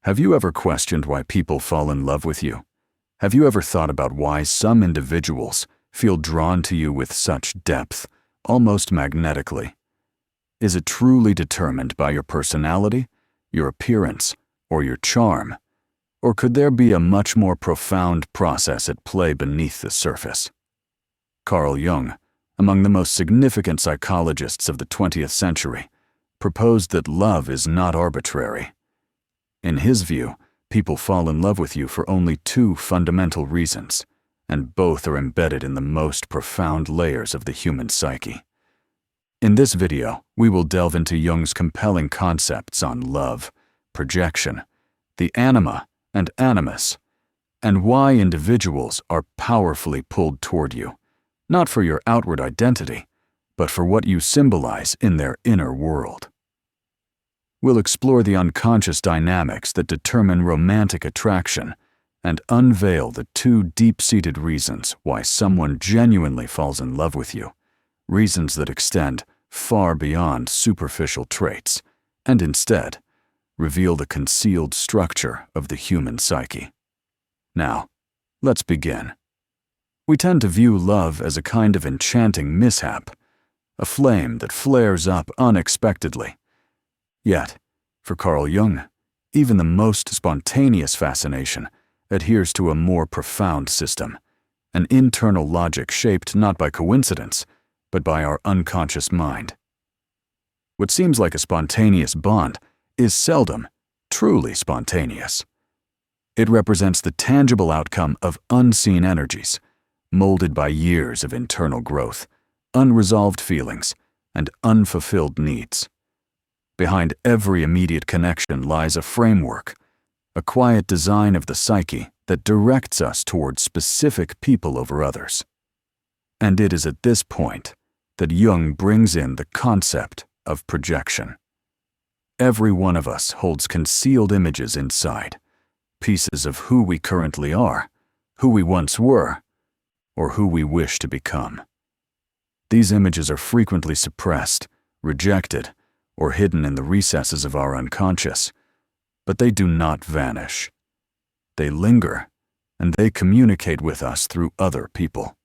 Have you ever questioned why people fall in love with you? Have you ever thought about why some individuals feel drawn to you with such depth, almost magnetically? Is it truly determined by your personality, your appearance, or your charm? Or could there be a much more profound process at play beneath the surface? Carl Jung, among the most significant psychologists of the 20th century, proposed that love is not arbitrary. In his view, people fall in love with you for only two fundamental reasons, and both are embedded in the most profound layers of the human psyche. In this video, we will delve into Jung's compelling concepts on love, projection, the anima and animus, and why individuals are powerfully pulled toward you, not for your outward identity, but for what you symbolize in their inner world. We'll explore the unconscious dynamics that determine romantic attraction and unveil the two deep-seated reasons why someone genuinely falls in love with you, reasons that extend far beyond superficial traits and instead reveal the concealed structure of the human psyche. Now, let's begin. We tend to view love as a kind of enchanting mishap, a flame that flares up unexpectedly. Yet, for Carl Jung, even the most spontaneous fascination adheres to a more profound system, an internal logic shaped not by coincidence, but by our unconscious mind. What seems like a spontaneous bond is seldom truly spontaneous. It represents the tangible outcome of unseen energies, molded by years of internal growth, unresolved feelings, and unfulfilled needs. Behind every immediate connection lies a framework, a quiet design of the psyche that directs us toward specific people over others. And it is at this point that Jung brings in the concept of projection. Every one of us holds concealed images inside, pieces of who we currently are, who we once were, or who we wish to become. These images are frequently suppressed, rejected, or hidden in the recesses of our unconscious, but they do not vanish. They linger, and they communicate with us through other people.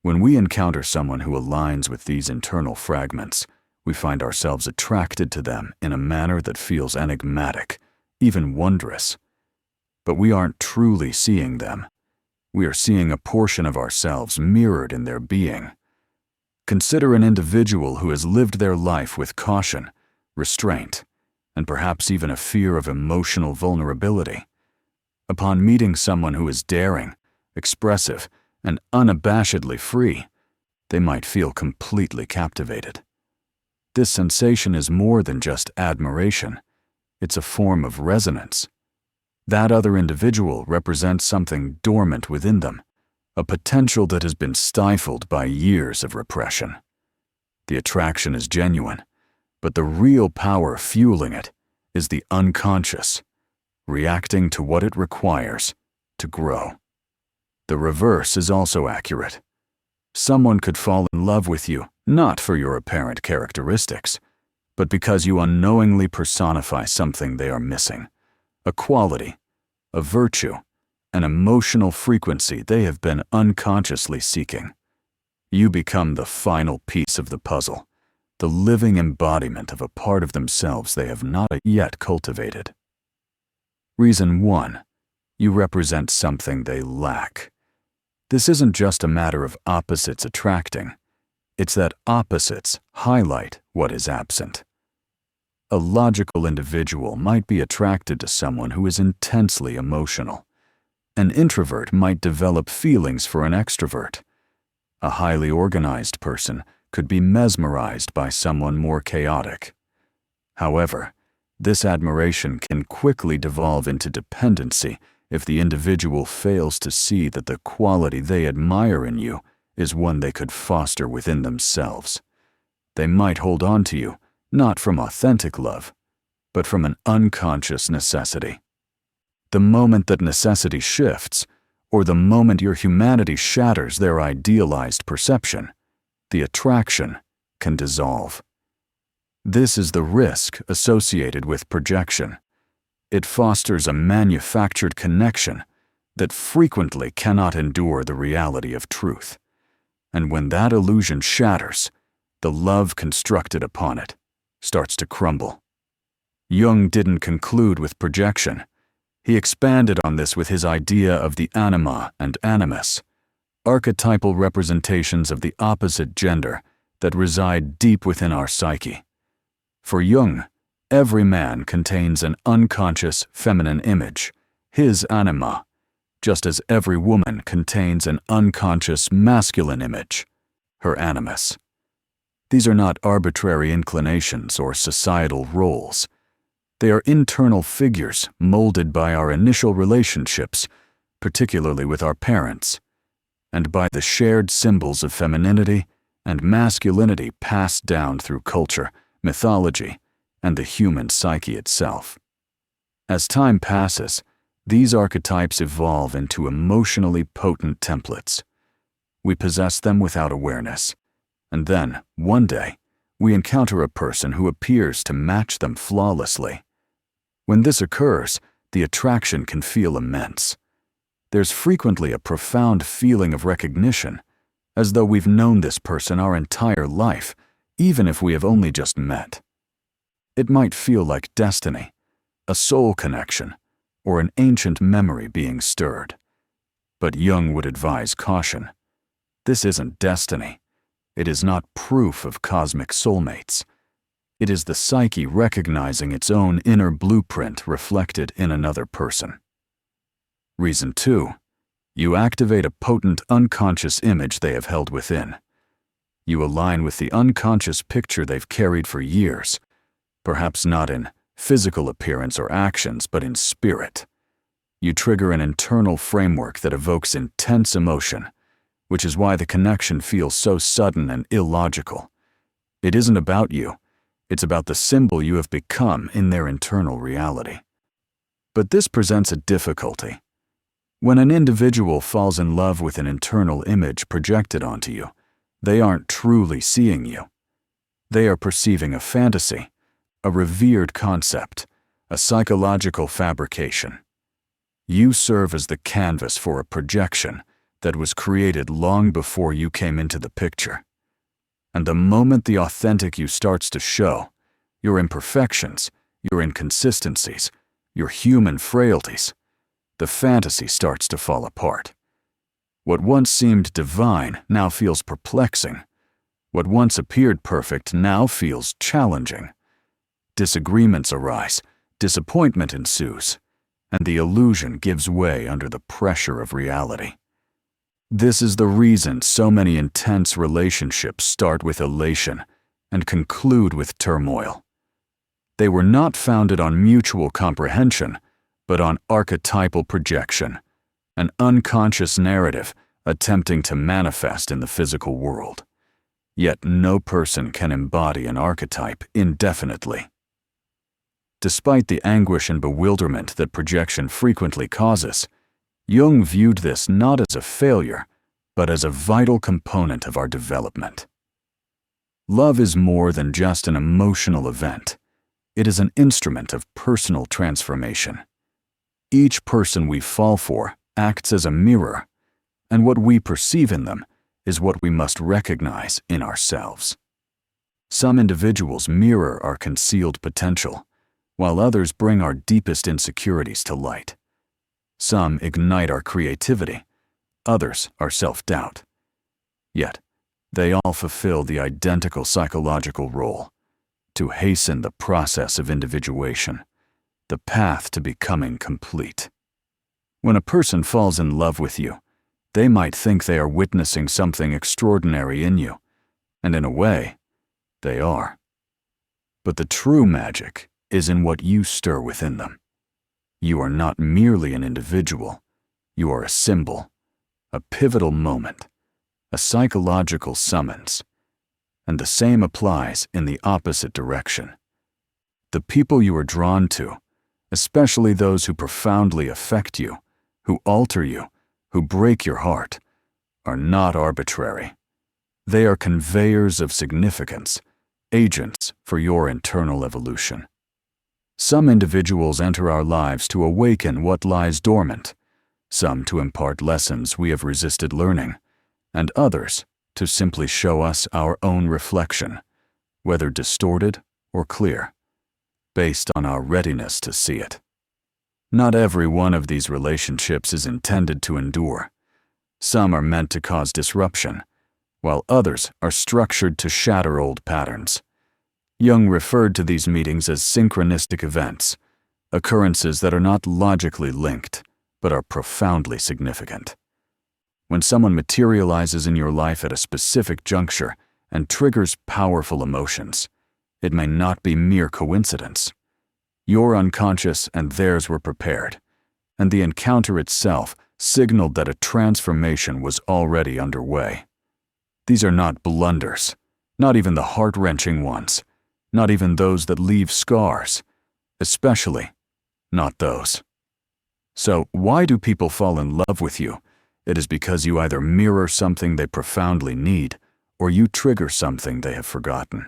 When we encounter someone who aligns with these internal fragments, we find ourselves attracted to them in a manner that feels enigmatic, even wondrous. But we aren't truly seeing them. We are seeing a portion of ourselves mirrored in their being. Consider an individual who has lived their life with caution, restraint, and perhaps even a fear of emotional vulnerability. Upon meeting someone who is daring, expressive, and unabashedly free, they might feel completely captivated. This sensation is more than just admiration. It's a form of resonance. That other individual represents something dormant within them, a potential that has been stifled by years of repression. The attraction is genuine, but the real power fueling it is the unconscious, reacting to what it requires to grow. The reverse is also accurate. Someone could fall in love with you not for your apparent characteristics, but because you unknowingly personify something they are missing, a quality, a virtue, an emotional frequency they have been unconsciously seeking. You become the final piece of the puzzle, the living embodiment of a part of themselves they have not yet cultivated. Reason 1. You represent something they lack. This isn't just a matter of opposites attracting. It's that opposites highlight what is absent. A logical individual might be attracted to someone who is intensely emotional. An introvert might develop feelings for an extrovert. A highly organized person could be mesmerized by someone more chaotic. However, this admiration can quickly devolve into dependency if the individual fails to see that the quality they admire in you is one they could foster within themselves. They might hold on to you, not from authentic love, but from an unconscious necessity. The moment that necessity shifts, or the moment your humanity shatters their idealized perception, the attraction can dissolve. This is the risk associated with projection. It fosters a manufactured connection that frequently cannot endure the reality of truth. And when that illusion shatters, the love constructed upon it starts to crumble. Jung didn't conclude with projection. He expanded on this with his idea of the anima and animus, archetypal representations of the opposite gender that reside deep within our psyche. For Jung, every man contains an unconscious feminine image, his anima, just as every woman contains an unconscious masculine image, her animus. These are not arbitrary inclinations or societal roles. They are internal figures molded by our initial relationships, particularly with our parents, and by the shared symbols of femininity and masculinity passed down through culture, mythology, and the human psyche itself. As time passes, these archetypes evolve into emotionally potent templates. We possess them without awareness, and then, one day, we encounter a person who appears to match them flawlessly. When this occurs, the attraction can feel immense. There's frequently a profound feeling of recognition, as though we've known this person our entire life, even if we have only just met. It might feel like destiny, a soul connection, or an ancient memory being stirred. But Jung would advise caution. This isn't destiny. It is not proof of cosmic soulmates. It is the psyche recognizing its own inner blueprint reflected in another person. Reason 2. You activate a potent unconscious image they have held within. You align with the unconscious picture they've carried for years, perhaps not in physical appearance or actions, but in spirit. You trigger an internal framework that evokes intense emotion, which is why the connection feels so sudden and illogical. It isn't about you. It's about the symbol you have become in their internal reality. But this presents a difficulty. When an individual falls in love with an internal image projected onto you, they aren't truly seeing you. They are perceiving a fantasy, a revered concept, a psychological fabrication. You serve as the canvas for a projection that was created long before you came into the picture. And the moment the authentic you starts to show, your imperfections, your inconsistencies, your human frailties, the fantasy starts to fall apart. What once seemed divine now feels perplexing. What once appeared perfect now feels challenging. Disagreements arise, disappointment ensues, and the illusion gives way under the pressure of reality. This is the reason so many intense relationships start with elation and conclude with turmoil. They were not founded on mutual comprehension, but on archetypal projection, an unconscious narrative attempting to manifest in the physical world. Yet no person can embody an archetype indefinitely. Despite the anguish and bewilderment that projection frequently causes, Jung viewed this not as a failure, but as a vital component of our development. Love is more than just an emotional event. It is an instrument of personal transformation. Each person we fall for acts as a mirror, and what we perceive in them is what we must recognize in ourselves. Some individuals mirror our concealed potential, while others bring our deepest insecurities to light. Some ignite our creativity, others our self-doubt. Yet, they all fulfill the identical psychological role: to hasten the process of individuation, the path to becoming complete. When a person falls in love with you, they might think they are witnessing something extraordinary in you, and in a way, they are. But the true magic is in what you stir within them. You are not merely an individual. You are a symbol, a pivotal moment, a psychological summons. And the same applies in the opposite direction. The people you are drawn to, especially those who profoundly affect you, who alter you, who break your heart, are not arbitrary. They are conveyors of significance, agents for your internal evolution. Some individuals enter our lives to awaken what lies dormant, some to impart lessons we have resisted learning, and others to simply show us our own reflection, whether distorted or clear, based on our readiness to see it. Not every one of these relationships is intended to endure. Some are meant to cause disruption, while others are structured to shatter old patterns. Jung referred to these meetings as synchronistic events, occurrences that are not logically linked, but are profoundly significant. When someone materializes in your life at a specific juncture and triggers powerful emotions, it may not be mere coincidence. Your unconscious and theirs were prepared, and the encounter itself signaled that a transformation was already underway. These are not blunders, not even the heart-wrenching ones, not even those that leave scars, especially not those. So, why do people fall in love with you? It is because you either mirror something they profoundly need, or you trigger something they have forgotten.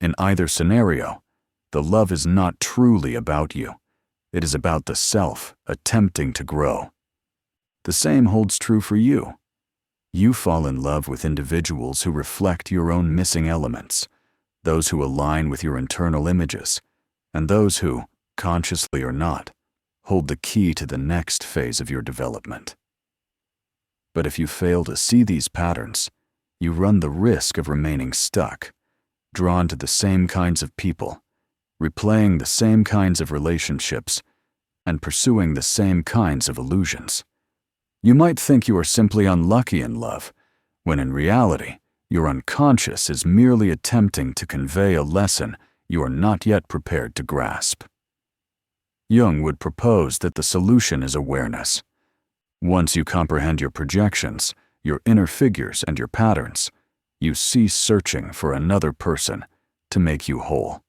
In either scenario, the love is not truly about you. It is about the self attempting to grow. The same holds true for you. You fall in love with individuals who reflect your own missing elements, those who align with your internal images, and those who, consciously or not, hold the key to the next phase of your development. But if you fail to see these patterns, you run the risk of remaining stuck, drawn to the same kinds of people, replaying the same kinds of relationships, and pursuing the same kinds of illusions. You might think you are simply unlucky in love, when in reality, your unconscious is merely attempting to convey a lesson you are not yet prepared to grasp. Jung would propose that the solution is awareness. Once you comprehend your projections, your inner figures, and your patterns, you cease searching for another person to make you whole.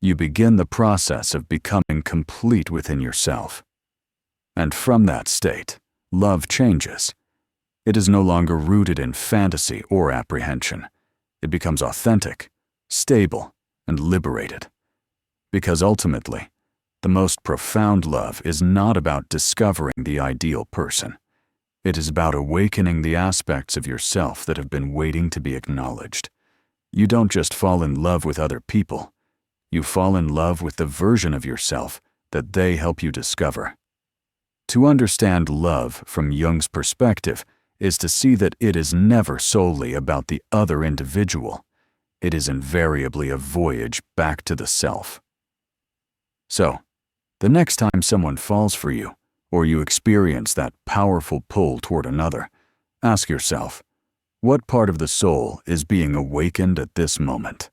You begin the process of becoming complete within yourself. And from that state, love changes. It is no longer rooted in fantasy or apprehension. It becomes authentic, stable, and liberated. Because ultimately, the most profound love is not about discovering the ideal person. It is about awakening the aspects of yourself that have been waiting to be acknowledged. You don't just fall in love with other people. You fall in love with the version of yourself that they help you discover. To understand love from Jung's perspective is to see that it is never solely about the other individual. It is invariably a voyage back to the self. So, the next time someone falls for you, or you experience that powerful pull toward another, ask yourself, what part of the soul is being awakened at this moment?